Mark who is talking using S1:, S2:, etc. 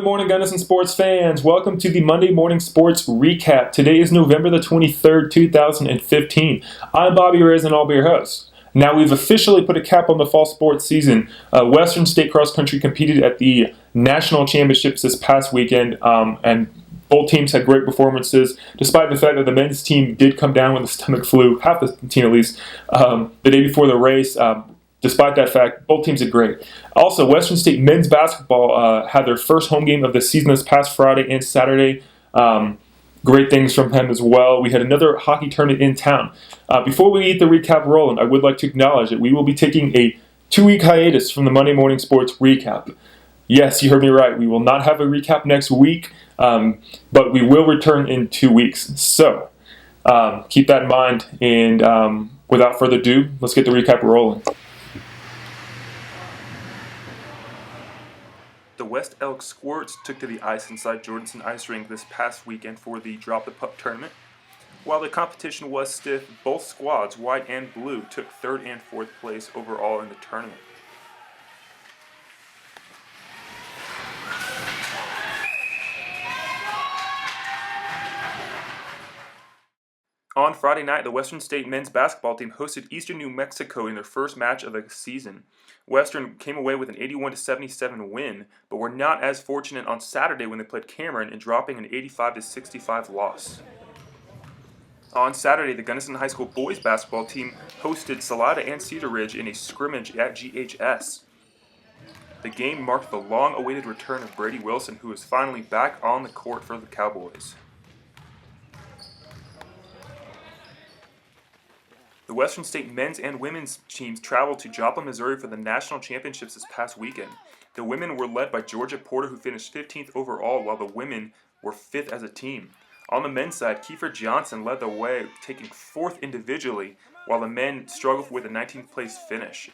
S1: Good morning, Gunnison sports fans. Welcome to the Monday Morning Sports Recap. Today is November the 23rd, 2015. I'm Bobby Reyes and I'll be your host. Now, we've officially put a cap on the fall sports season. Western State Cross Country competed at the National Championships this past weekend, and both teams had great performances, despite the fact that the men's team did come down with a stomach flu, half the team at least, the day before the race. Despite that fact, both teams did great. Also, Western State men's basketball had their first home game of the season this past Friday and Saturday. Great things from them as well. We had another hockey tournament in town. Before we get the recap rolling, I would like to acknowledge that we will be taking a 2-week hiatus from the Monday Morning Sports Recap. Yes, you heard me right. We will not have a recap next week, but we will return in 2 weeks. So keep that in mind, and without further ado, let's get the recap rolling. The West Elk Squirts took to the ice inside Jordanson Ice Rink this past weekend for the Drop the Puck tournament. While the competition was stiff, both squads, white and blue, took third and fourth place overall in the tournament. On Friday night, the Western State men's basketball team hosted Eastern New Mexico in their first match of the season. Western came away with an 81-77 win, but were not as fortunate on Saturday when they played Cameron in dropping an 85-65 loss. On Saturday, the Gunnison High School boys basketball team hosted Salida and Cedar Ridge in a scrimmage at GHS. The game marked the long-awaited return of Brady Wilson, who is finally back on the court for the Cowboys. The Western State men's and women's teams traveled to Joplin, Missouri for the national championships this past weekend. The women were led by Georgia Porter, who finished 15th overall, while the women were 5th as a team. On the men's side, Kiefer Johnson led the way, taking 4th individually, while the men struggled with a 19th place finish.